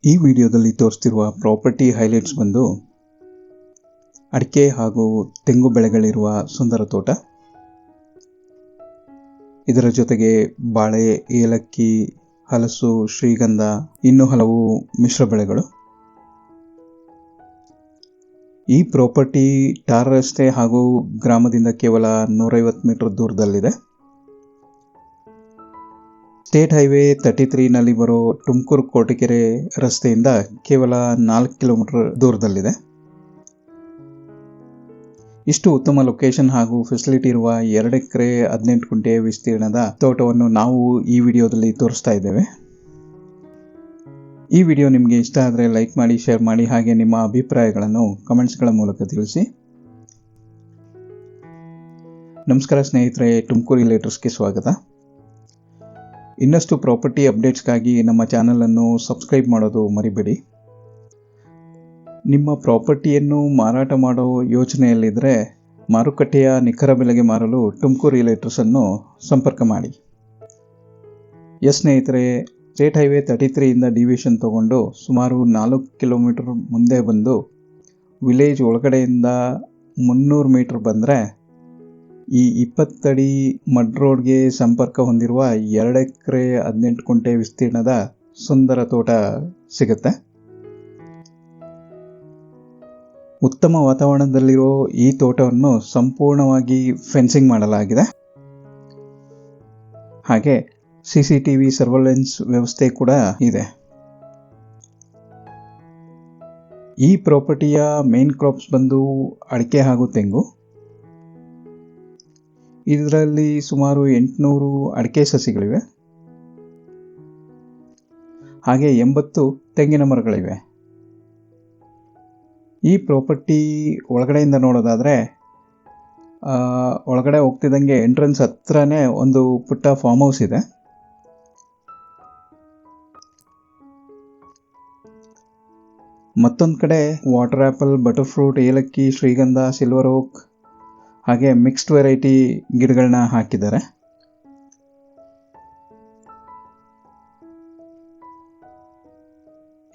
ಈ ವಿಡಿಯೋದಲ್ಲಿ ತೋರಿಸ್ತಿರುವ property highlights ಬಂದು ಅಡಿಕೆ ಹಾಗೂ ತೆಂಗು ಬೆಳೆಗಳಿರುವ ಸುಂದರ ತೋಟ. ಇದರ ಜೊತೆಗೆ ಬಾಳೆ, ಏಲಕ್ಕಿ, ಹಲಸು, ಶ್ರೀಗಂಧ, ಇನ್ನೂ ಹಲವು ಮಿಶ್ರ ಬೆಳೆಗಳು. ಈ ಪ್ರಾಪರ್ಟಿ ಟಾರ್ ರಸ್ತೆ ಹಾಗೂ ಗ್ರಾಮದಿಂದ ಕೇವಲ 150 ಮೀಟರ್ ದೂರದಲ್ಲಿದೆ. ಸ್ಟೇಟ್ ಹೈವೇ 33 ನಲ್ಲಿ ಬರೋ ತುಮಕೂರು ಕೋಟೆಕೆರೆ ರಸ್ತೆಯಿಂದ ಕೇವಲ 4 ಕಿಲೋಮೀಟರ್ ದೂರದಲ್ಲಿದೆ. ಇಷ್ಟು ಉತ್ತಮ ಲೊಕೇಶನ್ ಹಾಗೂ ಫೆಸಿಲಿಟಿ ಇರುವ 2 ಎಕರೆ 18 ಗುಂಟೆ ವಿಸ್ತೀರ್ಣದ ತೋಟವನ್ನು ನಾವು ಈ ವಿಡಿಯೋದಲ್ಲಿ ತೋರಿಸ್ತಾ ಇದ್ದೇವೆ. ಈ ವಿಡಿಯೋ ನಿಮಗೆ ಇಷ್ಟ ಆದರೆ ಲೈಕ್ ಮಾಡಿ, ಶೇರ್ ಮಾಡಿ, ಹಾಗೆ ನಿಮ್ಮ ಅಭಿಪ್ರಾಯಗಳನ್ನು ಕಮೆಂಟ್ಸ್ಗಳ ಮೂಲಕ ತಿಳಿಸಿ. ನಮಸ್ಕಾರ ಸ್ನೇಹಿತರೆ, ತುಮಕೂರು ರಿಲೇಟರ್ಸ್ಗೆ ಸ್ವಾಗತ. ಇನ್ನಷ್ಟು ಪ್ರಾಪರ್ಟಿ ಅಪ್ಡೇಟ್ಸ್ಗಾಗಿ ನಮ್ಮ ಚಾನಲನ್ನು ಸಬ್ಸ್ಕ್ರೈಬ್ ಮಾಡೋದು ಮರಿಬೇಡಿ. ನಿಮ್ಮ ಪ್ರಾಪರ್ಟಿಯನ್ನು ಮಾರಾಟ ಮಾಡೋ ಯೋಚನೆಯಲ್ಲಿದ್ದರೆ ಮಾರುಕಟ್ಟೆಯ ನಿಖರ ಬೆಲೆಗೆ ಮಾರಲು ತುಮಕೂರು ರಿಲೇಟರ್ಸನ್ನು ಸಂಪರ್ಕ ಮಾಡಿ. ಸ್ನೇಹಿತರೆ, ಸ್ಟೇಟ್ ಹೈವೇ 33 ಇಂದ ಡಿವಿಷನ್ ತಗೊಂಡು ಸುಮಾರು 4 ಕಿಲೋಮೀಟರ್ ಮುಂದೆ ಬಂದು ವಿಲೇಜ್ ಒಳಗಡೆಯಿಂದ 300 ಮೀಟರ್ ಬಂದರೆ ಈ 20 ಅಡಿ ಮಡ್ ರೋಡ್ಗೆ ಸಂಪರ್ಕ ಹೊಂದಿರುವ 2 ಎಕರೆ 18 ಗುಂಟೆ ವಿಸ್ತೀರ್ಣದ ಸುಂದರ ತೋಟ ಸಿಗುತ್ತೆ. ಉತ್ತಮ ವಾತಾವರಣದಲ್ಲಿರೋ ಈ ತೋಟವನ್ನು ಸಂಪೂರ್ಣವಾಗಿ ಫೆನ್ಸಿಂಗ್ ಮಾಡಲಾಗಿದೆ. ಹಾಗೆ CCTV ಸರ್ವೆಲೆನ್ಸ್ ವ್ಯವಸ್ಥೆ ಕೂಡ ಇದೆ. ಈ ಪ್ರಾಪರ್ಟಿಯ ಮೇನ್ ಕ್ರಾಪ್ಸ್ ಬಂದು ಅಡಿಕೆ ಹಾಗೂ ತೆಂಗು. ಇದರಲ್ಲಿ ಸುಮಾರು 800 ಅಡಿಕೆ ಸಸಿಗಳಿವೆ, ಹಾಗೆ 80 ತೆಂಗಿನ ಮರಗಳಿವೆ. ಈ ಪ್ರಾಪರ್ಟಿ ಒಳಗಡೆಯಿಂದ ನೋಡೋದಾದರೆ ಒಳಗಡೆ ಹೋಗ್ತಿದ್ದಂಗೆ ಎಂಟ್ರೆನ್ಸ್ ಹತ್ರನೇ ಒಂದು ಪುಟ್ಟ ಫಾರ್ಮ್ ಹೌಸ್ ಇದೆ. ಮತ್ತೊಂದು ಕಡೆ ವಾಟರ್ ಆ್ಯಪಲ್, ಬಟರ್ ಫ್ರೂಟ್, ಏಲಕ್ಕಿ, ಶ್ರೀಗಂಧ, ಸಿಲ್ವರ್ ಓಕ್ ಹಾಗೆ ಮಿಕ್ಸ್ಡ್ ವೆರೈಟಿ ಗಿಡಗಳನ್ನ ಹಾಕಿದ್ದಾರೆ.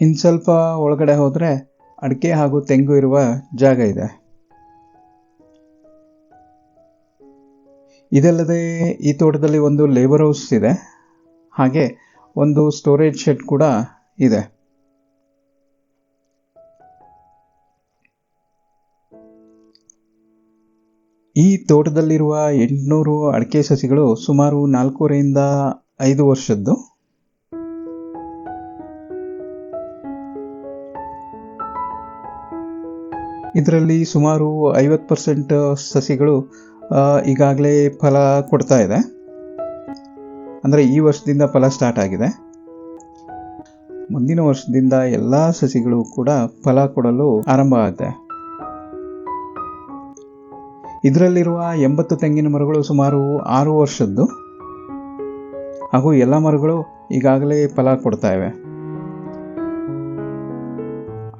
ಇನ್ನು ಸ್ವಲ್ಪ ಒಳಗಡೆ ಹೋದರೆ ಅಡಿಕೆ ಹಾಗೂ ತೆಂಗು ಇರುವ ಜಾಗ ಇದೆ. ಇದಲ್ಲದೆ ಈ ತೋಟದಲ್ಲಿ ಒಂದು ಲೇಬರ್ ಹೌಸ್ ಇದೆ, ಹಾಗೆ ಒಂದು ಸ್ಟೋರೇಜ್ ಶೆಡ್ ಕೂಡ ಇದೆ. ಈ ತೋಟದಲ್ಲಿರುವ 800 ಅಡಿಕೆ ಸಸಿಗಳು ಸುಮಾರು 4ರಿಂದ 5 ವರ್ಷದ್ದು. ಇದರಲ್ಲಿ ಸುಮಾರು 50% ಸಸಿಗಳು ಈಗಾಗಲೇ ಫಲ ಕೊಡ್ತಾ ಇದೆ. ಅಂದರೆ ಈ ವರ್ಷದಿಂದ ಫಲ ಸ್ಟಾರ್ಟ್ ಆಗಿದೆ. ಮುಂದಿನ ವರ್ಷದಿಂದ ಎಲ್ಲ ಸಸಿಗಳು ಕೂಡ ಫಲ ಕೊಡಲು ಆರಂಭ ಆಗುತ್ತೆ. ಇದರಲ್ಲಿರುವ 80 ತೆಂಗಿನ ಮರಗಳು ಸುಮಾರು 6 ವರ್ಷದ್ದು, ಹಾಗೂ ಎಲ್ಲ ಮರಗಳು ಈಗಾಗಲೇ ಫಲ ಕೊಡ್ತಾ ಇವೆ.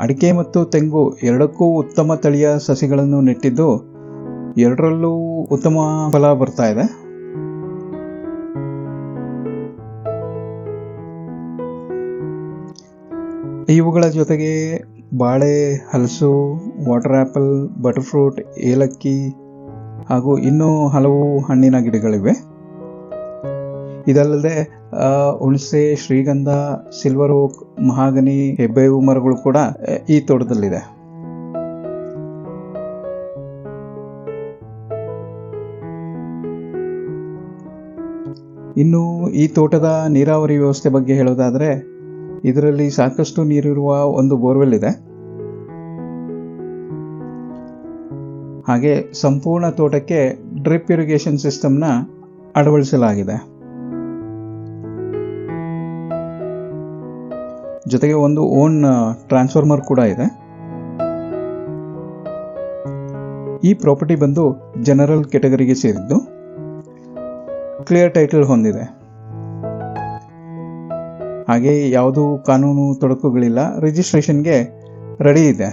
ಅಡಿಕೆ ಮತ್ತು ತೆಂಗು ಎರಡಕ್ಕೂ ಉತ್ತಮ ತಳಿಯ ಸಸಿಗಳನ್ನು ನೆಟ್ಟಿದ್ದು ಎರಡರಲ್ಲೂ ಉತ್ತಮ ಫಲ ಬರ್ತಾ ಇದೆ. ಇವುಗಳ ಜೊತೆಗೆ ಬಾಳೆ, ಹಲಸು, ವಾಟರ್ ಆ್ಯಪಲ್, ಬಟರ್ ಫ್ರೂಟ್, ಏಲಕ್ಕಿ ಹಾಗೂ ಇನ್ನೂ ಹಲವು ಹಣ್ಣಿನ ಗಿಡಗಳಿವೆ. ಇದಲ್ಲದೆ ಹುಣಸೆ, ಶ್ರೀಗಂಧ, ಸಿಲ್ವರ್ ಓಕ್, ಮಹಾಗನಿ, ಹೆಬ್ಬೇವು ಮರಗಳು ಕೂಡ ಈ ತೋಟದಲ್ಲಿದೆ. ಇನ್ನು ಈ ತೋಟದ ನೀರಾವರಿ ವ್ಯವಸ್ಥೆ ಬಗ್ಗೆ ಹೇಳೋದಾದರೆ ಇದರಲ್ಲಿ ಸಾಕಷ್ಟು ನೀರಿರುವ ಒಂದು ಬೋರ್ವೆಲ್ ಇದೆ. ಹಾಗೆ ಸಂಪೂರ್ಣ ತೋಟಕ್ಕೆ ಡ್ರಿಪ್ ಇರಿಗೇಷನ್ ಸಿಸ್ಟಮ್ನ ಅಳವಡಿಸಲಾಗಿದೆ. ಜೊತೆಗೆ ಒಂದು ಓನ್ ಟ್ರಾನ್ಸ್ಫಾರ್ಮರ್ ಕೂಡ ಇದೆ. ಈ ಪ್ರಾಪರ್ಟಿ ಬಂದು ಜನರಲ್ ಕೆಟಗರಿಗೆ ಸೇರಿದ್ದು, ಕ್ಲಿಯರ್ ಟೈಟಲ್ ಹೊಂದಿದೆ. ಹಾಗೆ ಯಾವುದೂ ಕಾನೂನು ತೊಡಕುಗಳಿಲ್ಲ, ರಿಜಿಸ್ಟ್ರೇಷನ್ಗೆ ರೆಡಿ ಇದೆ.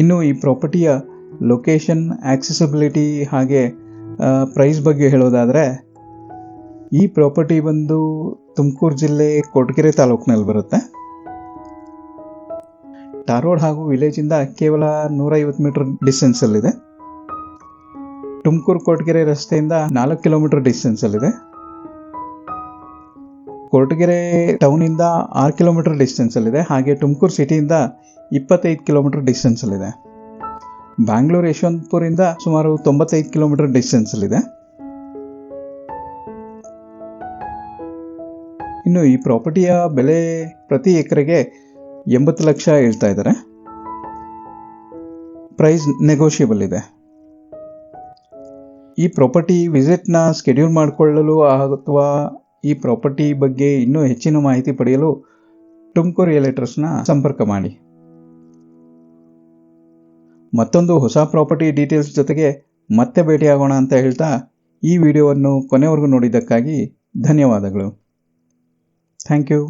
ಇನ್ನು ಈ ಪ್ರಾಪರ್ಟಿಯ ಲೊಕೇಶನ್, ಆಕ್ಸೆಸಿಬಿಲಿಟಿ ಹಾಗೆ ಪ್ರೈಸ್ ಬಗ್ಗೆ ಹೇಳೋದಾದರೆ ಈ ಪ್ರಾಪರ್ಟಿ ಬಂದು ತುಮಕೂರು ಜಿಲ್ಲೆ ಕೊರಟಗೆರೆ ತಾಲೂಕಿನಲ್ಲಿ ಬರುತ್ತೆ. ಟಾರ್ ರೋಡ್ ಹಾಗೂ ವಿಲೇಜಿಂದ ಕೇವಲ 150 ಮೀಟರ್ ಡಿಸ್ಟೆನ್ಸಲ್ಲಿದೆ. ತುಮಕೂರು ಕೊರಟಗೆರೆ ರಸ್ತೆಯಿಂದ 4 ಕಿಲೋಮೀಟರ್ ಡಿಸ್ಟೆನ್ಸಲ್ಲಿದೆ. ಕೊರಟಗೆರೆ ಟೌನಿಂದ 6 ಕಿಲೋಮೀಟರ್ ಡಿಸ್ಟೆನ್ಸಲ್ಲಿದೆ. ಹಾಗೆ ತುಮಕೂರು ಸಿಟಿಯಿಂದ 25 ಕಿಲೋಮೀಟರ್ ಡಿಸ್ಟೆನ್ಸಲ್ಲಿದೆ. ಬ್ಯಾಂಗ್ಳೂರು ಯಶವಂತಪುರಿಂದ ಸುಮಾರು 95 ಕಿಲೋಮೀಟರ್ ಡಿಸ್ಟೆನ್ಸಲ್ಲಿದೆ. ಇನ್ನು ಈ ಪ್ರಾಪರ್ಟಿಯ ಬೆಲೆ ಪ್ರತಿ ಎಕರೆಗೆ 80 ಲಕ್ಷ ಹೇಳ್ತಾ ಇದ್ದಾರೆ. ಪ್ರೈಸ್ ನೆಗೋಷಿಯಬಲ್ ಇದೆ. ಈ ಪ್ರಾಪರ್ಟಿ ವಿಸಿಟ್ನ ಸ್ಕೆಡ್ಯೂಲ್ ಮಾಡಿಕೊಳ್ಳಲು ಅಥವಾ ಈ ಪ್ರಾಪರ್ಟಿ ಬಗ್ಗೆ ಇನ್ನೂ ಹೆಚ್ಚಿನ ಮಾಹಿತಿ ಪಡೆಯಲು ತುಮಕೂರು ರಿಯಲ್ಟರ್ಸ್ನ ಸಂಪರ್ಕ ಮಾಡಿ. ಮತ್ತೊಂದು ಹೊಸ ಪ್ರಾಪರ್ಟಿ ಡೀಟೇಲ್ಸ್ ಜೊತೆಗೆ ಮತ್ತೆ ಭೇಟಿಯಾಗೋಣ ಅಂತ ಹೇಳ್ತಾ ಈ ವಿಡಿಯೋವನ್ನು ಕೊನೆವರೆಗೂ ನೋಡಿದ್ದಕ್ಕಾಗಿ ಧನ್ಯವಾದಗಳು. Thank you.